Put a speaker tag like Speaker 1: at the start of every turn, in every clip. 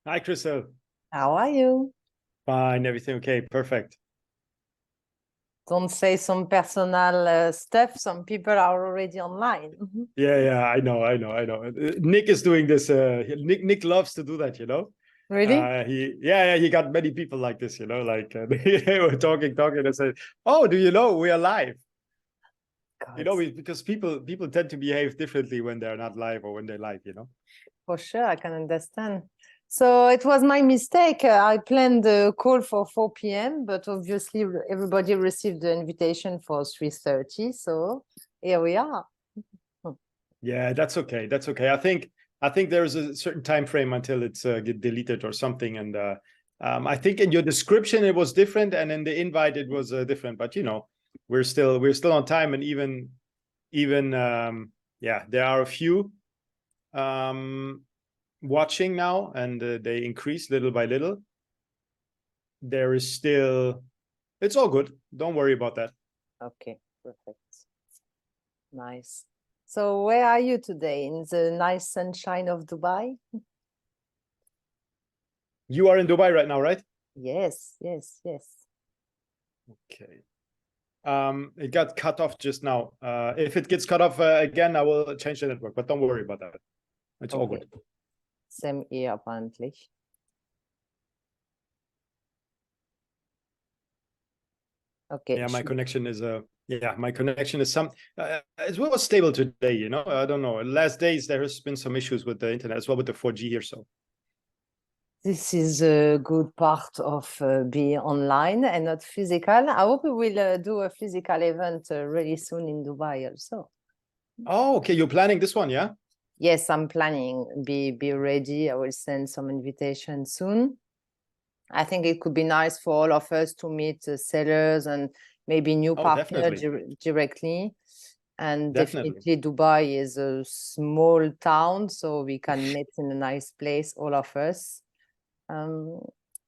Speaker 1: Hi, Crystal.
Speaker 2: How are you?
Speaker 1: Fine, everything okay, perfect.
Speaker 2: Don't say some personal stuff. Some people are already online.
Speaker 1: Yeah, I know. Nick is doing this. Nick loves to do that, you know.
Speaker 2: Really?
Speaker 1: He got many people like this, you know. Like they were talking, and said, "Oh, do you know we are live?" You
Speaker 2: God,
Speaker 1: know, because people tend to behave differently when they're not live or when they're live, you know.
Speaker 2: for sure, I can understand. So it was my mistake. I planned the call for 4 p.m., but obviously everybody received the invitation for 3:30. So here we are.
Speaker 1: Yeah, that's okay. That's okay. I think there's a certain time frame until it's get deleted or something, and I think in your description it was different, and in the invite it was different. But you know, we're still on time, and even yeah, there are a few watching now, and they increase little by little. There is still, it's all good. Don't worry about that.
Speaker 2: Okay, perfect. Nice. So where are you today? In the nice sunshine of Dubai?
Speaker 1: You are in Dubai right now, right?
Speaker 2: Yes, yes, yes.
Speaker 1: Okay. It got cut off just now. If it gets cut off again, I will change the network, but don't worry about that. It's all
Speaker 2: Okay.
Speaker 1: good.
Speaker 2: Same here, apparently. Okay.
Speaker 1: Yeah, my connection is some it was stable today, you know. I don't know. Last days there has been some issues with the internet as well with the 4G here. So
Speaker 2: This is a good part of being online and not physical. I hope we will do a physical event really soon in Dubai also.
Speaker 1: oh, okay, you're planning this one, yeah?
Speaker 2: Yes, I'm planning. Be ready. I will send some invitations soon. I think it could be nice for all of us to meet sellers and maybe new
Speaker 1: Oh,
Speaker 2: partner
Speaker 1: definitely.
Speaker 2: directly. And
Speaker 1: Definitely.
Speaker 2: definitely Dubai is a small town, so we can meet in a nice place, all of us. Um,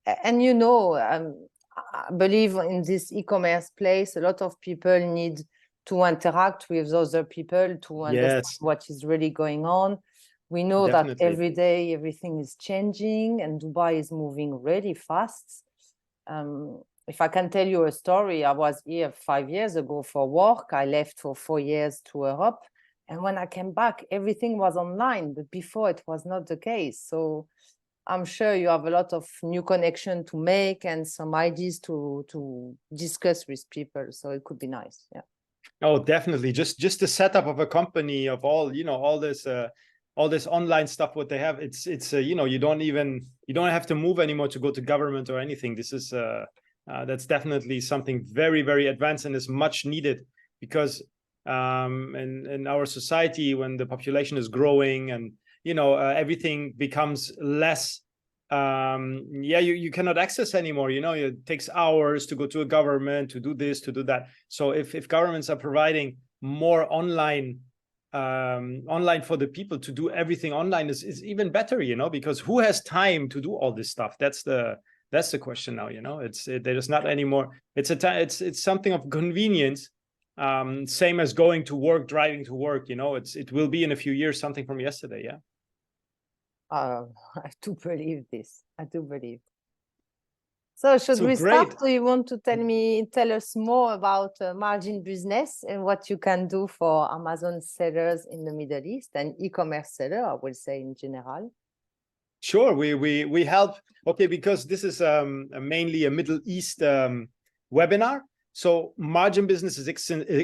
Speaker 2: and you know, I believe in this e-commerce place, a lot of people need to interact with other people to understand
Speaker 1: Yes,
Speaker 2: what is really going on. We know that
Speaker 1: definitely.
Speaker 2: every day everything is changing and Dubai is moving really fast. If I can tell you a story, I was here 5 years ago for work. I left for 4 years to Europe. And when I came back, everything was online, but before it was not the case. So I'm sure you have a lot of new connection to make and some ideas to discuss with people. So it could be nice. Yeah.
Speaker 1: Oh, definitely. Just the setup of a company of all, you know, all this online stuff what they have. It's you know, you don't have to move anymore to go to government or anything. This is that's definitely something very, very advanced and is much needed because in our society when the population is growing and you know everything becomes less yeah, you cannot access anymore, you know. It takes hours to go to a government to do this, to do that. So if governments are providing more online for the people to do everything online is even better, you know, because who has time to do all this stuff? That's the question now, you know. There's not anymore. It's something of convenience, same as going to work, driving to work, you know. It will be in a few years something from yesterday. Yeah.
Speaker 2: I do believe this. I do believe. So should
Speaker 1: So
Speaker 2: we
Speaker 1: great.
Speaker 2: start? Do you want to tell us more about MarginBusiness and what you can do for Amazon sellers in the Middle East and e-commerce seller, I will say in general?
Speaker 1: Sure, we help. Okay, because this is mainly a Middle East webinar. So MarginBusiness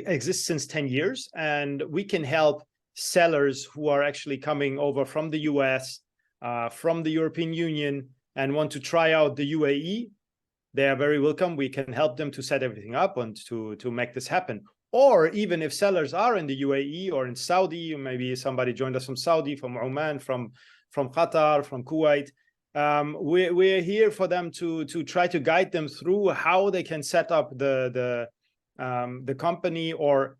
Speaker 1: exists since 10 years, and we can help sellers who are actually coming over from the US, from the European Union, and want to try out the UAE. They are very welcome. We can help them to set everything up and to make this happen. Or even if sellers are in the UAE or in Saudi, maybe somebody joined us from Saudi, from Oman, from Qatar, from Kuwait. We're here for them to try to guide them through how they can set up the company. Or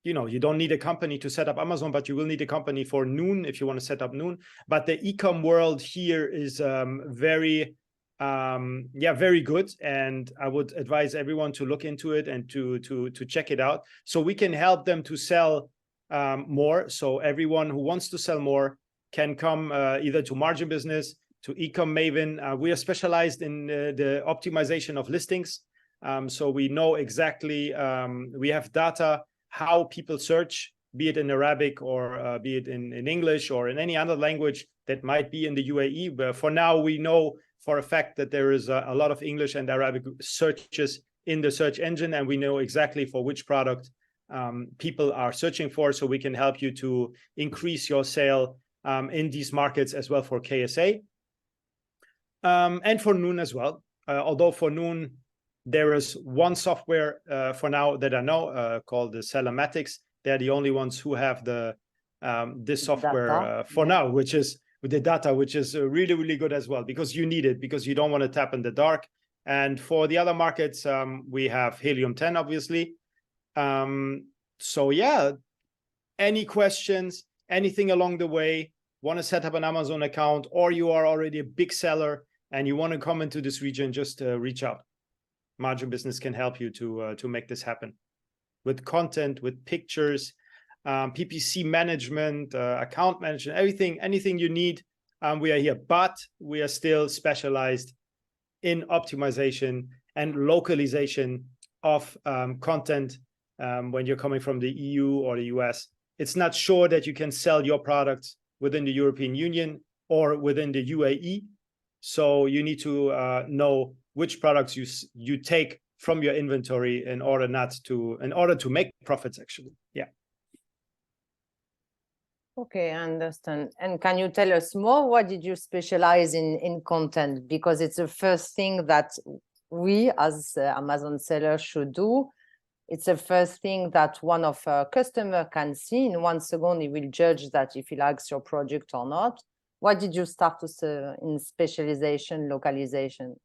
Speaker 1: you know, you don't need a company to set up Amazon, but you will need a company for Noon if you want to set up Noon. But the e-com world here is very very good, and I would advise everyone to look into it and to check it out, so we can help them to sell more. So everyone who wants to sell more can come either to MarginBusiness, E-comMaven. We are specialized in the optimization of listings. So we know exactly, we have data how people search, be it in Arabic or be it in English or in any other language that might be in the UAE. But for now, we know for a fact that there is a lot of English and Arabic searches in the search engine, and we know exactly for which product people are searching for, so we can help you to increase your sale in these markets as well for KSA. And for Noon as well. Although for Noon, there is one software for now that I know called the Salamatics. They're the only ones who have the this software for now, which is with the data, which is really, really good as well, because you need it, because you don't want to tap in the dark. And for the other markets, we have Helium 10, obviously. So yeah, any questions, anything along the way, want to set up an Amazon account, or you are already a big seller and you want to come into this region, just reach out. MarginBusiness can help you to make this happen with content, with pictures, PPC management, account management, anything you need. We are here, but we are still specialized in optimization and localization of content when you're coming from the EU or the US. It's not sure that you can sell your products within the European Union or within the UAE. So you need to know which products you take from your inventory in order to make profits, actually. Yeah.
Speaker 2: Okay, I understand. And can you tell us more? What did you specialize in content? Because it's the first thing that we as Amazon sellers should do. It's the first thing that one of our customers can see. In 1 second, he will judge that if he likes your product or not. What did you start to in specialization, localization?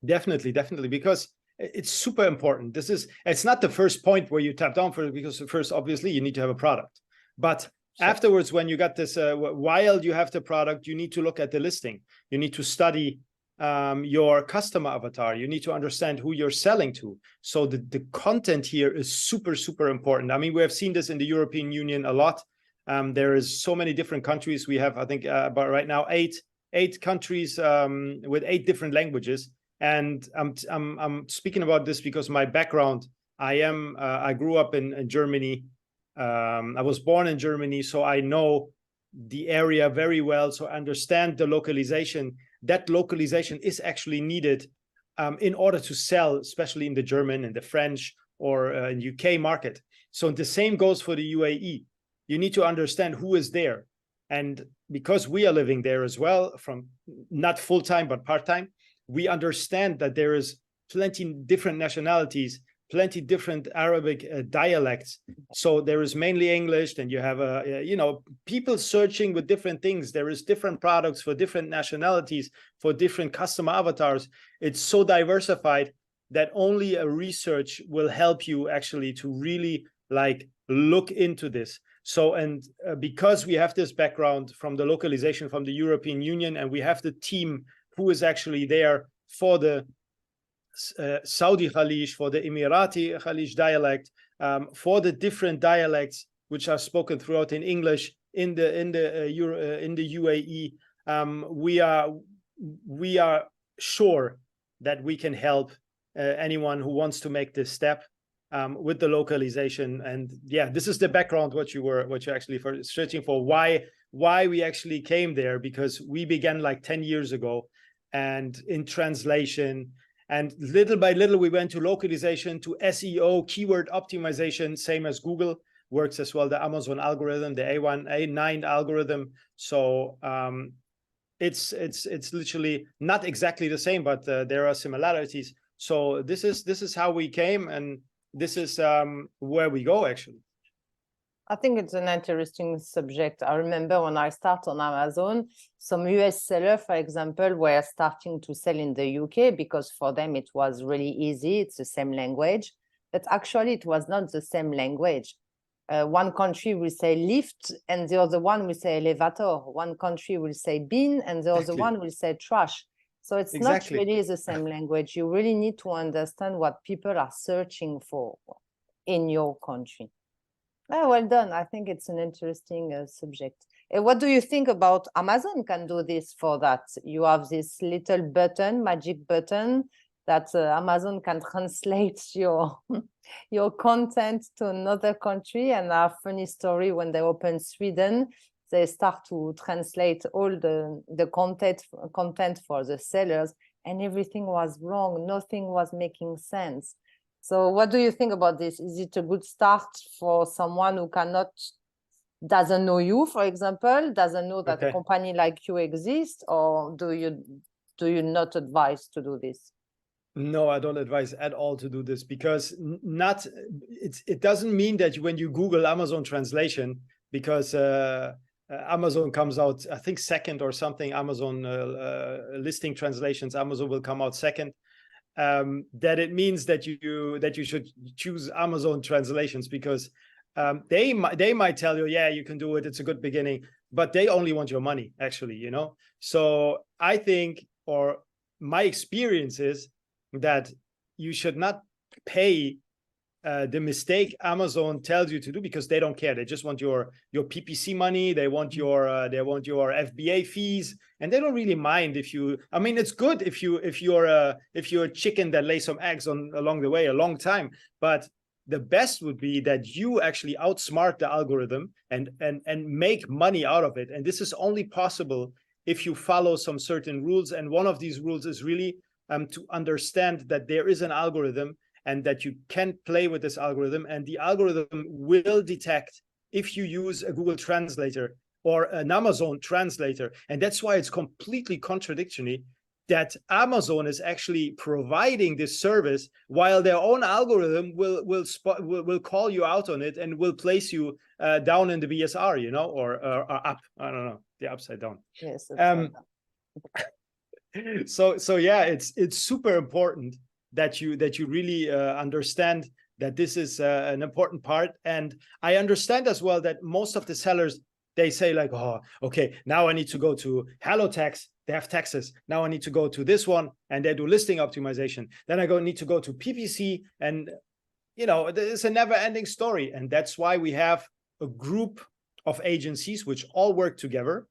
Speaker 1: Definitely, because it's super important. It's not the first point where you tap down for it, because first, obviously, you need to have a product. But sure, afterwards, when you got this, while you have the product, you need to look at the listing. You need to study your customer avatar. You need to understand who you're selling to. So the content here is super, super important. I mean, we have seen this in the European Union a lot. There is so many different countries. We have, I think, about right now, eight countries with 8 different languages. And I'm speaking about this because my background, I grew up in Germany. I was born in Germany, so I know the area very well. So I understand the localization. That localization is actually needed in order to sell, especially in the German and the French or in UK market. So the same goes for the UAE. You need to understand who is there. And because we are living there as well, from not full-time, but part-time, we understand that there is plenty different nationalities, plenty different Arabic dialects. So there is mainly English, and you have people searching with different things. There is different products for different nationalities, for different customer avatars. It's so diversified that only a research will help you actually to really look into this. So, and because we have this background from the localization from the European Union, and we have the team who is actually there for the Saudi Khalij, for the Emirati Khalij dialect, for the different dialects which are spoken throughout in English in the UAE, we are sure that we can help anyone who wants to make this step with the localization. And yeah, this is the background what you're actually searching for. Why we actually came there, because we began like 10 years ago, and in translation. And little by little, we went to localization, to SEO, keyword optimization, same as Google, works as well, the Amazon algorithm, the A9 algorithm. So it's literally not exactly the same, but there are similarities. So this is how we came, and this is where we go, actually.
Speaker 2: I think it's an interesting subject. I remember when I started on Amazon, some US sellers, for example, were starting to sell in the UK because for them it was really easy. It's the same language, but actually it was not the same language. One country will say lift and the other one will say elevator. One country will say bin and the other one will say trash. So it's not really the same language. You really need to understand what people are searching for in your country. Oh, well done. I think it's an interesting subject. What do you think about Amazon can do this for that? You have this little button, magic button, that Amazon can translate your your content to another country. And a funny story, when they open Sweden, they start to translate all the content for the sellers, and everything was wrong. Nothing was making sense. So what do you think about this? Is it a good start for someone who doesn't know you, for example, doesn't know that a company like you exists, or do you not advise to do this?
Speaker 1: No, I don't advise at all to do this, because it doesn't mean that when you Google Amazon translation, because Amazon comes out, I think, second or something, Amazon listing translations, Amazon will come out second. That it means that you should choose Amazon translations, because they might tell you, yeah, you can do it, it's a good beginning, but they only want your money, actually, you know. So I think, or my experience is that you should not pay the mistake Amazon tells you to do, because they don't care. They just want your PPC money. They want your FBA fees, and they don't really mind if you. I mean, it's good if you're a chicken that lays some eggs along the way a long time. But the best would be that you actually outsmart the algorithm and make money out of it. And this is only possible if you follow some certain rules. And one of these rules is really to understand that there is an algorithm, and that you can play with this algorithm, and the algorithm will detect if you use a Google translator or an Amazon translator. And that's why it's completely contradictory that Amazon is actually providing this service, while their own algorithm will call you out on it and will place you down in the BSR, you know, or up. I don't know, the upside down.
Speaker 2: Yes.
Speaker 1: So yeah, it's super important that you really understand that this is an important part. And I understand as well that most of the sellers, they say like, oh, okay, now I need to go to HelloTax, they have taxes. Now I need to go to this one, and they do listing optimization. Then I need to go to PPC, and you know, it's a never-ending story. And that's why we have a group of agencies which all work together.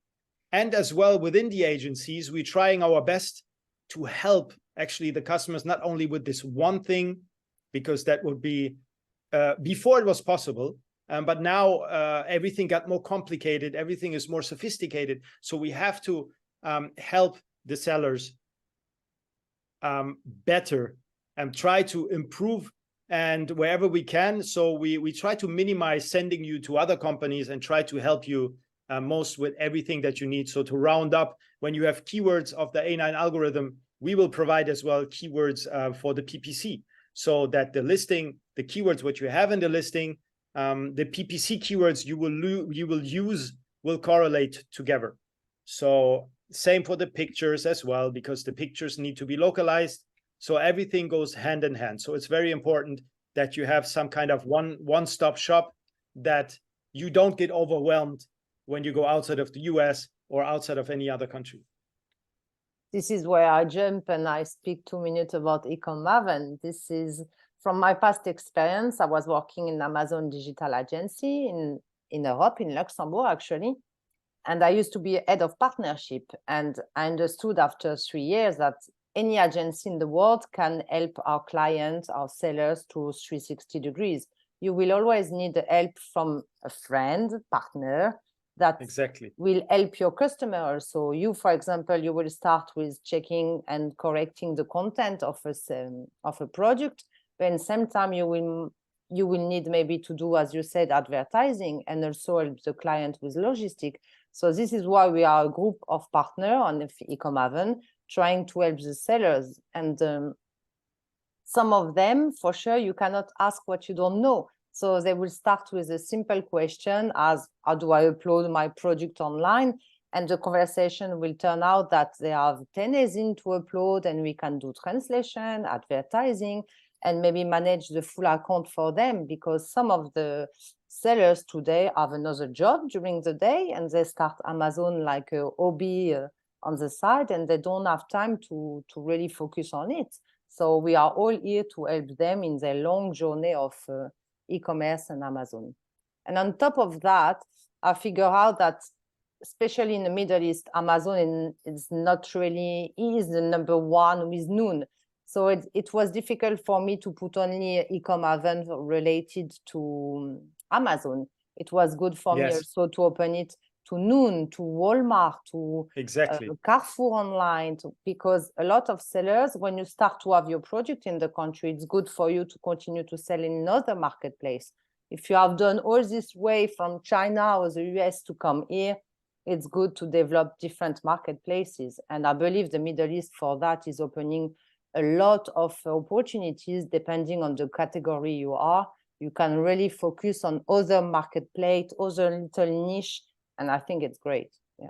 Speaker 1: And as well, within the agencies, we're trying our best to help actually the customers, not only with this one thing, because that would be before it was possible, but now everything got more complicated, everything is more sophisticated. So we have to help the sellers better and try to improve, and wherever we can. So we try to minimize sending you to other companies and try to help you most with everything that you need. So to round up, when you have keywords of the A9 algorithm, we will provide as well keywords for the PPC, so that the listing, the keywords which you have in the listing, the PPC keywords you will use will correlate together. So same for the pictures as well, because the pictures need to be localized. So everything goes hand in hand. So it's very important that you have some kind of one-stop shop, that you don't get overwhelmed when you go outside of the US or outside of any other country.
Speaker 2: This is where I jump and I speak 2 minutes about E-comMaven. This is from my past experience. I was working in Amazon digital agency in Europe, in Luxembourg, actually. And I used to be head of partnership. And I understood after 3 years that any agency in the world can help our clients, our sellers, to 360 degrees. You will always need the help from a friend, partner, that
Speaker 1: exactly
Speaker 2: will help your customer also. You, for example, you will start with checking and correcting the content of a product, but at the same time you will need maybe to do, as you said, advertising, and also help the client with logistics. So this is why we are a group of partners on E-comMaven, trying to help the sellers. And some of them, for sure, you cannot ask what you don't know. So they will start with a simple question as, how do I upload my product online? And the conversation will turn out that they have 10 days in to upload, and we can do translation, advertising, and maybe manage the full account for them, because some of the sellers today have another job during the day, and they start Amazon like a hobby on the side, and they don't have time to really focus on it. So we are all here to help them in their long journey of e-commerce and Amazon. And on top of that, I figure out that, especially in the Middle East, Amazon is not really is the number one with Noon. So it was difficult for me to put only E-comMaven related to Amazon. It was good for me also to open it to Noon, to Walmart, to Carrefour online, because a lot of sellers, when you start to have your product in the country, it's good for you to continue to sell in another marketplace. If you have done all this way from China or the US to come here, it's good to develop different marketplaces. And I believe the Middle East for that is opening a lot of opportunities depending on the category you are. You can really focus on other marketplace, other little niche, and I think it's great. Yeah.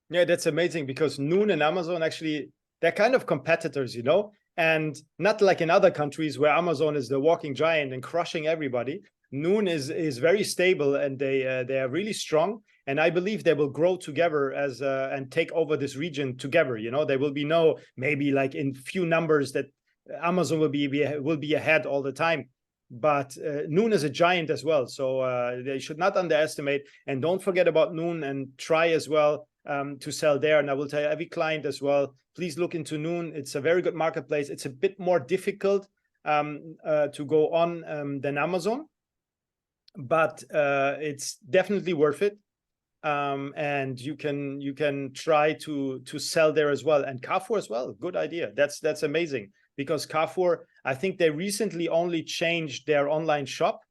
Speaker 1: Yeah, that's amazing, because Noon and Amazon, actually, they're kind of competitors, you know, and not like in other countries where Amazon is the walking giant and crushing everybody. Noon is very stable, and they are really strong. And I believe they will grow together as and take over this region together. You know, there will be no, maybe like in few numbers that Amazon will be ahead all the time. But Noon is a giant as well, so they should not underestimate. And don't forget about Noon, and try as well to sell there. And I will tell every client as well, please look into Noon. It's a very good marketplace. It's a bit more difficult to go on than Amazon, but it's definitely worth it. And you can try to sell there as well. And Carrefour as well, good idea. That's amazing, because Carrefour, I think they recently only changed their online shop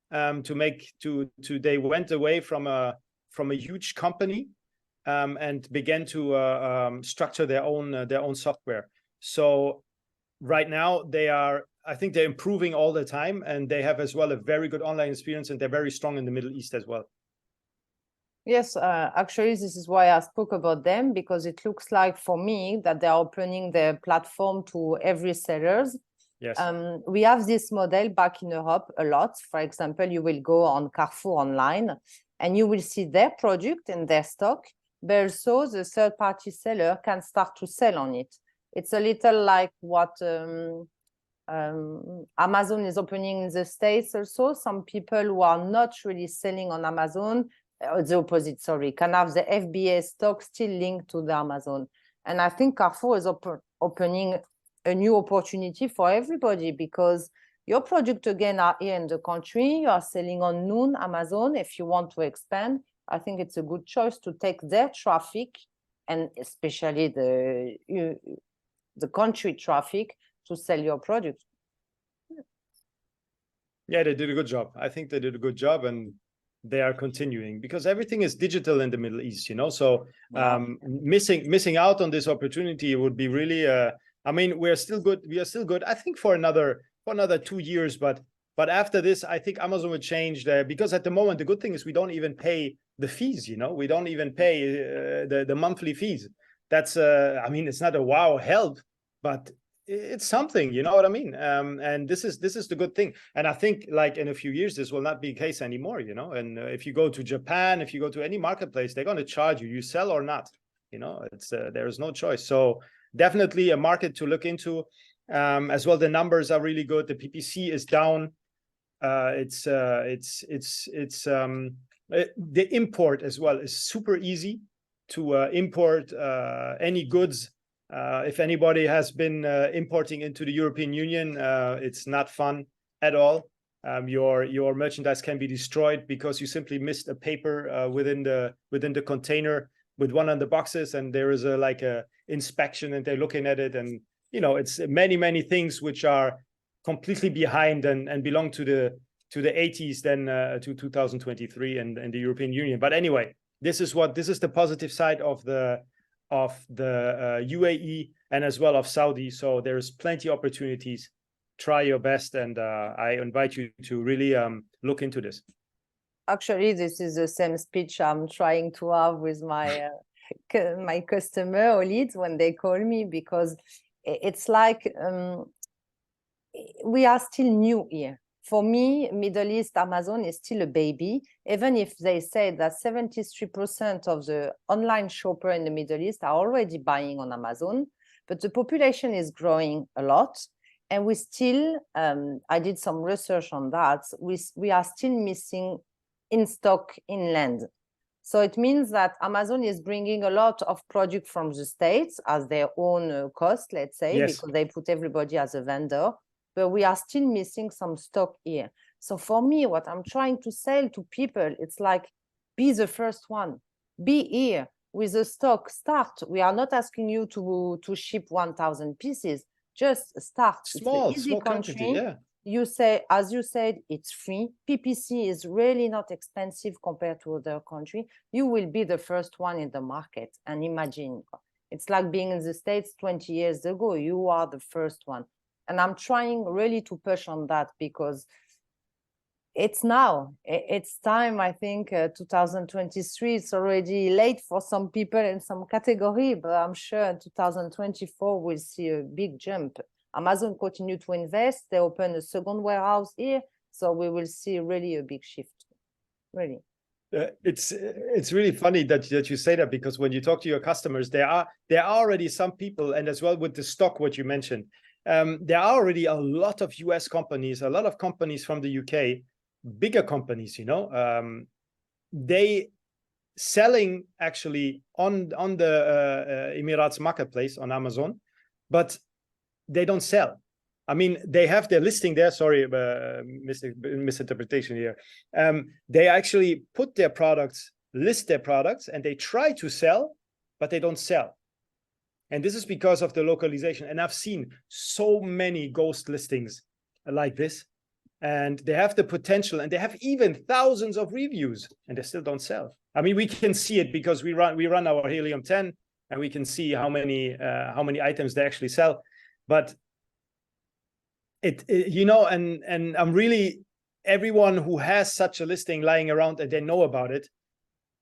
Speaker 1: they went away from a huge company and began to structure their own software. So right now I think they're improving all the time, and they have as well a very good online experience, and they're very strong in the Middle East as well.
Speaker 2: Yes, actually, this is why I spoke about them, because it looks like for me that they're opening their platform to every sellers.
Speaker 1: Yes.
Speaker 2: We have this model back in Europe a lot. For example, you will go on Carrefour online and you will see their product and their stock, but also the third-party seller can start to sell on it. It's a little like what Amazon is opening in the States also. Some people who are not really selling on Amazon, the opposite, sorry, can have the FBA stock still linked to the Amazon. And I think Carrefour is opening a new opportunity for everybody, because your product again are here in the country, you are selling on Noon, Amazon. If you want to expand, I think it's a good choice to take their traffic, and especially the country traffic, to sell your product.
Speaker 1: Yeah, they did a good job. I think they did a good job, and they are continuing, because everything is digital in the Middle East, you know. So missing out on this opportunity would be really I mean, we're still good. We are still good, I think, for another 2 years. But after this, I think Amazon will change because at the moment, the good thing is we don't even pay the fees, you know. We don't even pay the monthly fees. That's I mean, it's not a wow help, but it's something, you know what I mean? And this is the good thing. And I think like in a few years, this will not be the case anymore, you know. And if you go to Japan, if you go to any marketplace, they're going to charge you sell or not, you know. It's there is no choice. So definitely a market to look into. As well, the numbers are really good. The PPC is down. The import as well is super easy to import any goods. If anybody has been importing into the European Union, it's not fun at all. Your merchandise can be destroyed because you simply missed a paper within the container with one of the boxes, and there is a inspection, and they're looking at it, and you know, it's many things which are completely behind and belong to the 80s than to 2023 and the European Union. But anyway, this is the positive side of the UAE and as well of Saudi. So there's plenty of opportunities. Try your best, and I invite you to really look into this.
Speaker 2: Actually, this is the same speech I'm trying to have with my my customer or leads when they call me, because it's like we are still new here. For me, Middle East Amazon is still a baby, even if they say that 73% of the online shopper in the Middle East are already buying on Amazon, but the population is growing a lot. And we still, I did some research on that, we are still missing in stock inland. So it means that Amazon is bringing a lot of product from the States as their own cost, let's say,
Speaker 1: Yes.
Speaker 2: because they put everybody as a vendor, but we are still missing some stock here. So for me, what I'm trying to sell to people, it's like, be the first one, be here with the stock, start. We are not asking you to ship 1,000 pieces, just start.
Speaker 1: Small,
Speaker 2: it's an easy
Speaker 1: small
Speaker 2: country.
Speaker 1: quantity, yeah.
Speaker 2: You say, as you said, it's free. PPC is really not expensive compared to other countries. You will be the first one in the market. And imagine, it's like being in the States 20 years ago. You are the first one. And I'm trying really to push on that because it's now. It's time, I think, 2023. It's already late for some people in some category, but I'm sure in 2024 we'll see a big jump. Amazon continue to invest. They open a second warehouse here. So we will see really a big shift, really.
Speaker 1: It's really funny that you say that, because when you talk to your customers, there are already some people, and as well with the stock, what you mentioned, there are already a lot of US companies, a lot of companies from the UK, bigger companies, you know, they selling actually on the Emirates marketplace on Amazon, but they don't sell. I mean, they have their listing there. Sorry, misinterpretation here. They actually put their products, list their products, and they try to sell, but they don't sell. And this is because of the localization. And I've seen so many ghost listings like this, and they have the potential, and they have even thousands of reviews, and they still don't sell. I mean, we can see it because we run our Helium 10, and we can see how many items they actually sell. But you know, and I'm really, everyone who has such a listing lying around and they know about it,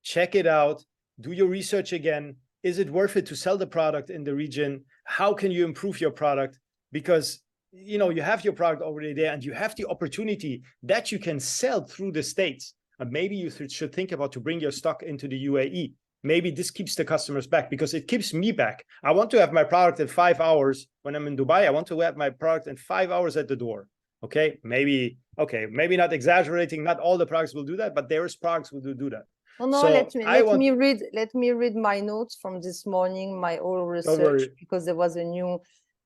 Speaker 1: check it out, do your research again. Is it worth it to sell the product in the region? How can you improve your product? Because, you know, you have your product already there, and you have the opportunity that you can sell through the States. And maybe you should think about to bring your stock into the UAE. Maybe this keeps the customers back, because it keeps me back. I want to have my product in 5 hours when I'm in Dubai. I want to have my product in 5 hours at the door. Okay, maybe not exaggerating. Not all the products will do that, but there is products who do that.
Speaker 2: Oh, no,
Speaker 1: so
Speaker 2: let me read my notes from this morning, my own research, because there was a new.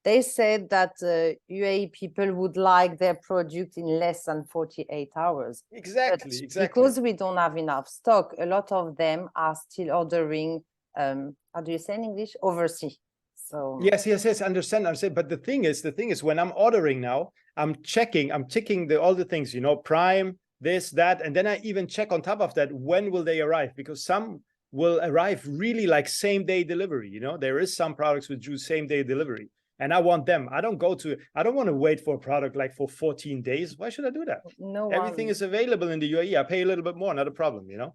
Speaker 2: They said that UAE people would like their product in less than 48 hours.
Speaker 1: Exactly.
Speaker 2: Because we don't have enough stock, a lot of them are still ordering, how do you say in English? Overseas. So
Speaker 1: yes, understand. But the thing is, when I'm ordering now, I'm ticking all the things, you know, Prime, this, that, and then I even check on top of that, when will they arrive? Because some will arrive really like same day delivery. You know, there is some products which do same day delivery. And I want them. I don't want to wait for a product like for 14 days. Why should I do that?
Speaker 2: No,
Speaker 1: everything is available in the UAE. I pay a little bit more, not a problem, you know?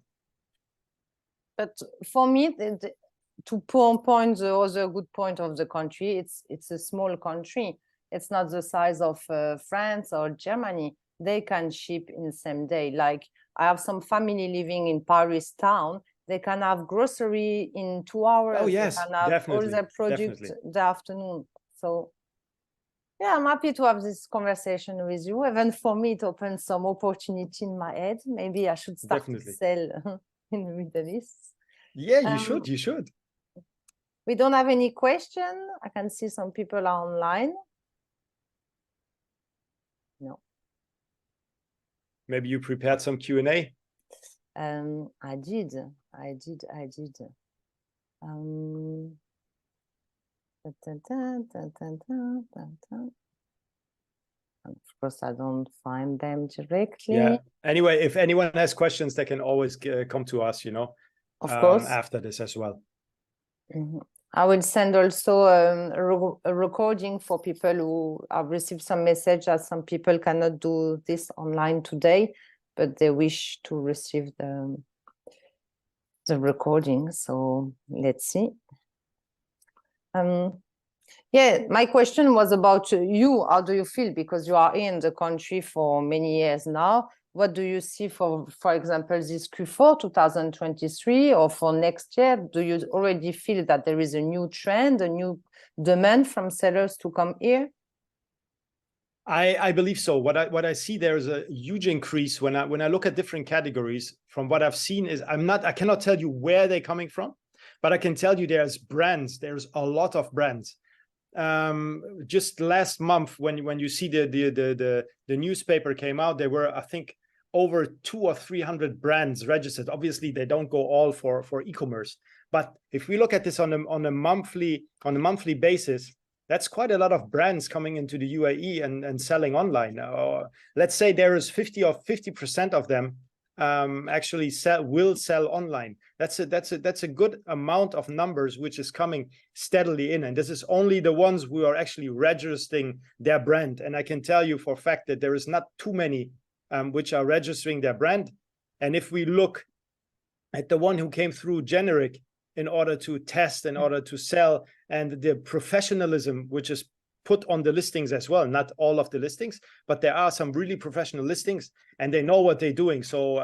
Speaker 2: But for me, to point the other good point of the country, it's a small country. It's not the size of France or Germany. They can ship in the same day. Like, I have some family living in Paris town. They can have grocery in 2 hours.
Speaker 1: Oh, yes,
Speaker 2: they can have
Speaker 1: definitely,
Speaker 2: all their product the afternoon. So, yeah, I'm happy to have this conversation with you. Even for me, it opens some opportunity in my head. Maybe I should start to sell in the Middle East.
Speaker 1: Yeah, you should.
Speaker 2: We don't have any question. I can see some people are online. No.
Speaker 1: Maybe you prepared some Q&A?
Speaker 2: I did. Of course, I don't find them directly.
Speaker 1: Yeah. Anyway, if anyone has questions, they can always come to us, you know,
Speaker 2: of course,
Speaker 1: after this as well.
Speaker 2: Mm-hmm. I will send also a recording for people who have received some message, as some people cannot do this online today, but they wish to receive the recording. So let's see. Yeah, my question was about you. How do you feel? Because you are in the country for many years now. What do you see for example, this Q4 2023 or for next year? Do you already feel that there is a new trend, a new demand from sellers to come here?
Speaker 1: I believe so. What I see there is a huge increase when I look at different categories. From what I've seen is I cannot tell you where they're coming from, but I can tell you there's brands. There's a lot of brands. Just last month when you see the newspaper came out, there were, I think, over 200 or 300 brands registered. Obviously, they don't go all for e-commerce, but if we look at this on a monthly basis, that's quite a lot of brands coming into the UAE and selling online. Let's say there is 50% of them actually will sell online. That's a good amount of numbers which is coming steadily in, and this is only the ones who are actually registering their brand. And I can tell you for a fact that there is not too many which are registering their brand. And if we look at the one who came through generic in order to test, in order to sell, and the professionalism which is put on the listings as well, not all of the listings, but there are some really professional listings and they know what they're doing. So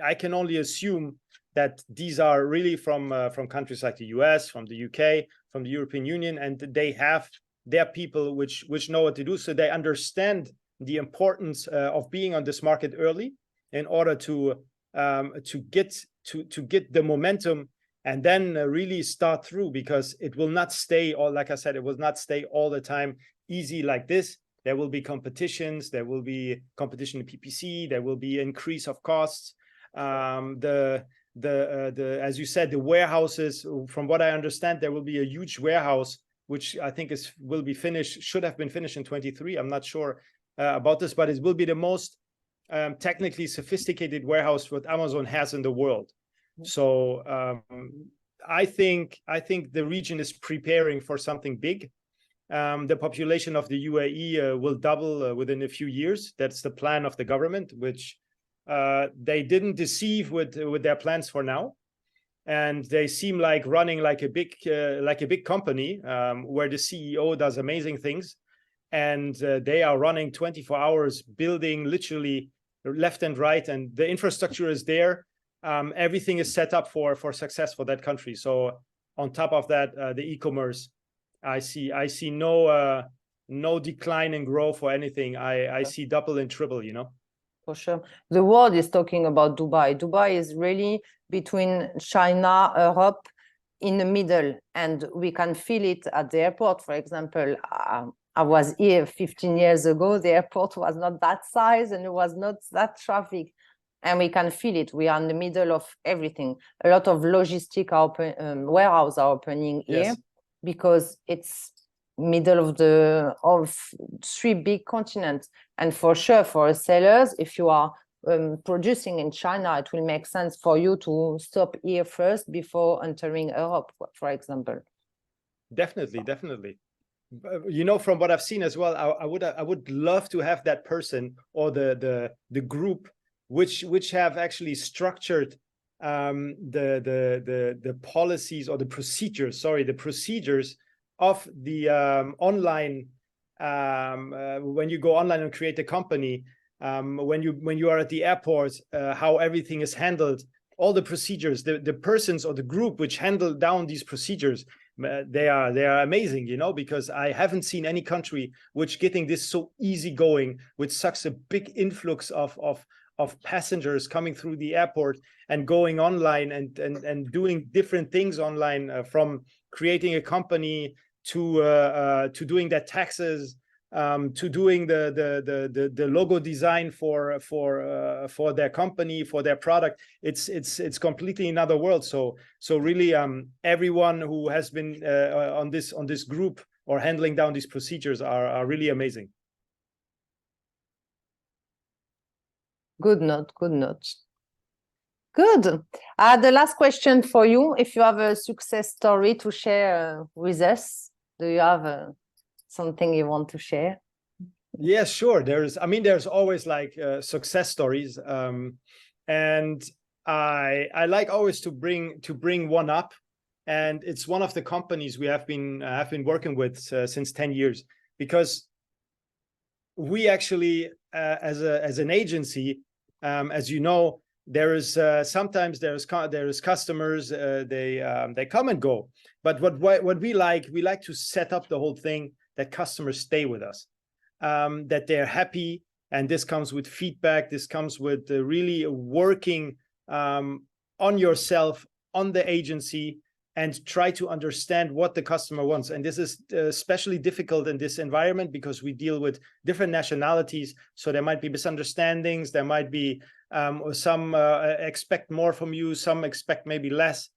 Speaker 1: I can only assume that these are really from countries like the US, from the UK, from the European Union, and they have their people which know what to do. So they understand the importance of being on this market early in order to get the momentum and then really start through, because it will not stay, or like I said, it will not stay all the time easy like this. There will be competitions, there will be competition in PPC, there will be increase of costs. As you said, the warehouses, from what I understand, there will be a huge warehouse, which I think should have been finished in 23. I'm not sure about this, but it will be the most technically sophisticated warehouse what Amazon has in the world. So I think the region is preparing for something big. The population of the UAE will double within a few years. That's the plan of the government, which they didn't deceive with their plans for now. And they seem like running like a big company where the CEO does amazing things. And they are running 24 hours, building literally left and right, and the infrastructure is there. Everything is set up for success for that country. So on top of that, the e-commerce, I see no decline in growth or anything. I see double and triple, you know.
Speaker 2: For sure. The world is talking about Dubai. Dubai is really between China, Europe, in the middle, and we can feel it at the airport. For example, I was here 15 years ago. The airport was not that size and it was not that traffic. And we can feel it. We are in the middle of everything. A lot of logistic warehouse are opening here because it's middle of three big continents. And for sure, for sellers, if you are producing in China, it will make sense for you to stop here first before entering Europe, for example.
Speaker 1: Definitely. You know, from what I've seen as well, I would love to have that person or the group which have actually structured the policies or the procedures of the online when you go online and create a company, when you are at the airport, how everything is handled, all the procedures, the persons or the group which handle down these procedures, they are amazing, you know, because I haven't seen any country which getting this so easy going with such a big influx of passengers coming through the airport and going online and doing different things online, from creating a company to doing their taxes, to doing the logo design for their company, for their product. It's completely another world. So really, everyone who has been on this group or handling down these procedures are really amazing.
Speaker 2: Good note. Good. The last question for you: if you have a success story to share with us, do you have something you want to share?
Speaker 1: Yeah, sure. There's always like success stories, and I like always to bring one up, and it's one of the companies we have been working with since 10 years, because we actually as an agency, as you know, there is sometimes there is customers, they come and go, but what we like to set up the whole thing that customers stay with us. that they're happy. And this comes with feedback. This comes with really working on yourself, on the agency, and try to understand what the customer wants. And this is especially difficult in this environment because we deal with different nationalities. So there might be misunderstandings. There might be some expect more from you, some expect maybe less.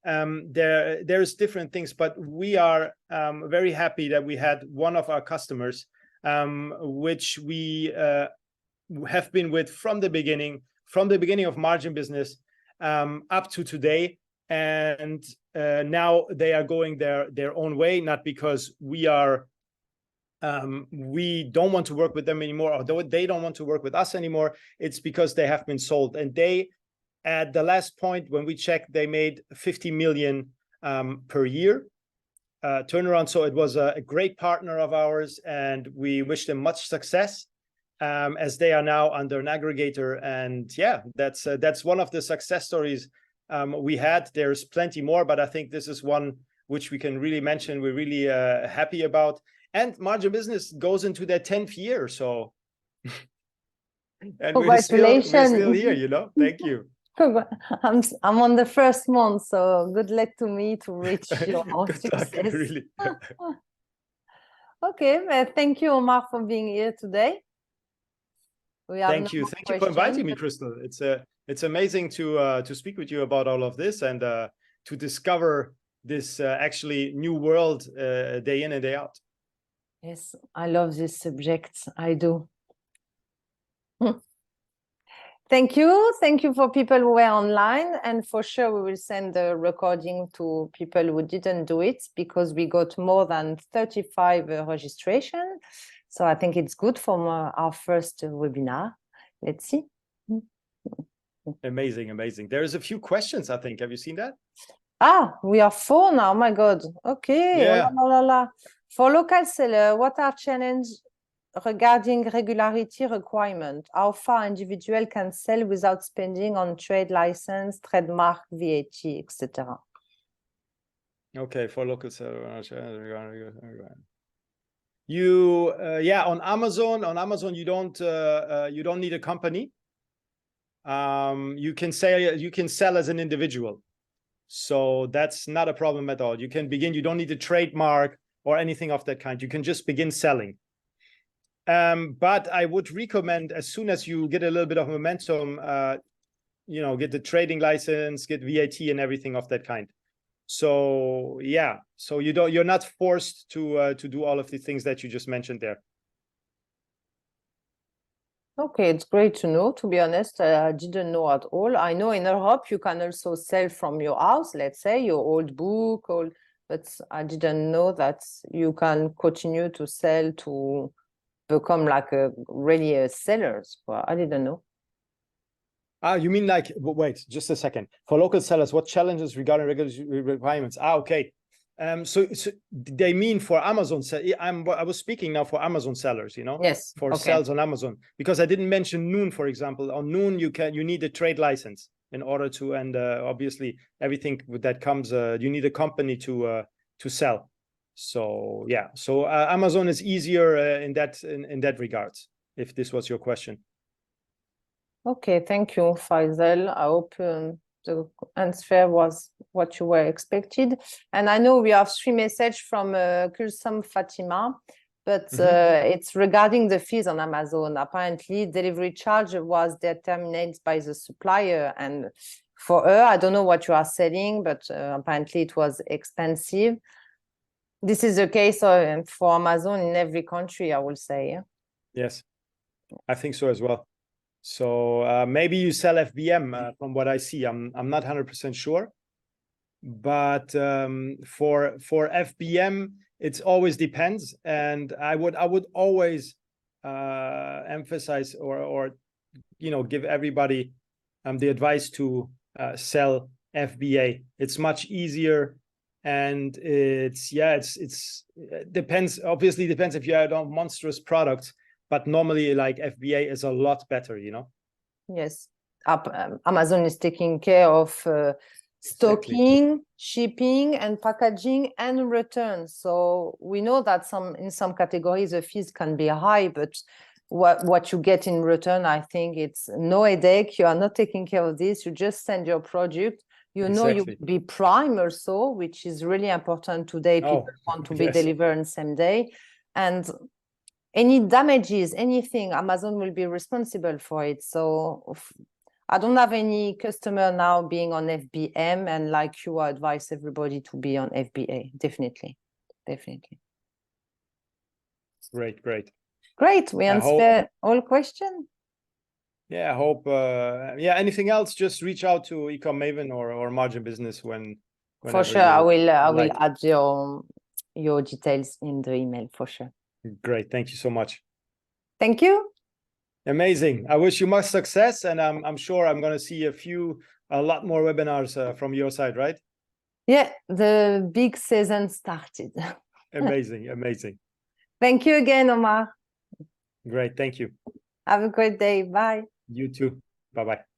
Speaker 1: There's different things, but we are very happy that we had one of our customers, which we have been with from the beginning of MarginBusiness up to today. And now they are going their own way, not because we don't want to work with them anymore, or they don't want to work with us anymore. It's because they have been sold. And they, at the last point when we checked, they made 50 million per year turnaround. So it was a great partner of ours, and we wish them much success as they are now under an aggregator. And yeah, that's one of the success stories we had. There's plenty more, but I think this is one which we can really mention. We're really happy about. And MarginBusiness goes into their 10th year. So, and we're still here, you know. Thank you.
Speaker 2: I'm on the first month, so good luck to me to reach your success.
Speaker 1: Luck, really.
Speaker 2: Okay, thank you, Omar, for being here today.
Speaker 1: Thank you for inviting me, Crystal. It's amazing to speak with you about all of this and to discover this actually new world day in and day out.
Speaker 2: Yes, I love this subject. I do. Thank you for people who were online, and for sure we will send the recording to people who didn't do it, because we got more than 35 registration. So I think it's good for our first webinar. Let's see.
Speaker 1: Amazing. There's a few questions, I think. Have you seen that?
Speaker 2: We are 4 now. Oh my God. Okay.
Speaker 1: Yeah.
Speaker 2: For local seller, what are challenges regarding regularity requirement? How far individual can sell without spending on trade license, trademark, VAT, etc.?
Speaker 1: Okay, for local seller. You on Amazon you don't need a company. You can sell as an individual, so that's not a problem at all. You can begin. You don't need a trademark or anything of that kind. You can just begin selling. But I would recommend, as soon as you get a little bit of momentum, get the trading license, get VAT and everything of that kind. So yeah, so you're not forced to do all of the things that you just mentioned there.
Speaker 2: Okay, it's great to know. To be honest, I didn't know at all. I know in Europe you can also sell from your house, let's say your old book, but I didn't know that you can continue to sell to become like really a seller. Well, I didn't know.
Speaker 1: You mean like, wait, just a second. For local sellers, what challenges regarding regulatory requirements? Okay. So they mean for Amazon. I was speaking now for Amazon sellers,
Speaker 2: Yes.
Speaker 1: For sales on Amazon, because I didn't mention Noon, for example. On Noon, you need a trade license in order to, and obviously everything that comes, you need a company to sell. So yeah, so Amazon is easier in that regards, if this was your question.
Speaker 2: Okay, thank you, Faisal. I hope the answer was what you were expected. And I know we have 3 messages from Kulsum Fatima, but it's regarding the fees on Amazon. Apparently, delivery charge was determined by the supplier. And for her, I don't know what you are selling, but apparently it was expensive. This is the case for Amazon in every country, I will say.
Speaker 1: Yes, I think so as well. So maybe you sell FBM from what I see. I'm not 100% sure, but for FBM, it always depends. And I would always emphasize or give everybody the advice to sell FBA. It's much easier, and it depends. Obviously, depends if you have a monstrous product. But normally, like FBA is a lot better,
Speaker 2: Yes, Amazon is taking care of stocking, shipping, and packaging and return. So we know that in some categories the fees can be high, but what you get in return, I think it's no headache. You are not taking care of this. You just send your product. You know you will be prime also, which is really important today. People want to be delivered on same day. And any damages, anything, Amazon will be responsible for it. So I don't have any customer now being on FBM, and like you, I advise everybody to be on FBA. Definitely. Great. We answered all questions.
Speaker 1: Yeah, I hope. Anything else? Just reach out to E-comMaven or MarginBusiness when.
Speaker 2: For sure, I will add your details in the email for sure.
Speaker 1: Great, thank you so much.
Speaker 2: Thank you.
Speaker 1: Amazing. I wish you much success, and I'm sure I'm going to see a lot more webinars from your side, right?
Speaker 2: Yeah, the big season started.
Speaker 1: Amazing.
Speaker 2: Thank you again, Omar.
Speaker 1: Great, thank you.
Speaker 2: Have a great day. Bye.
Speaker 1: You too. Bye-bye.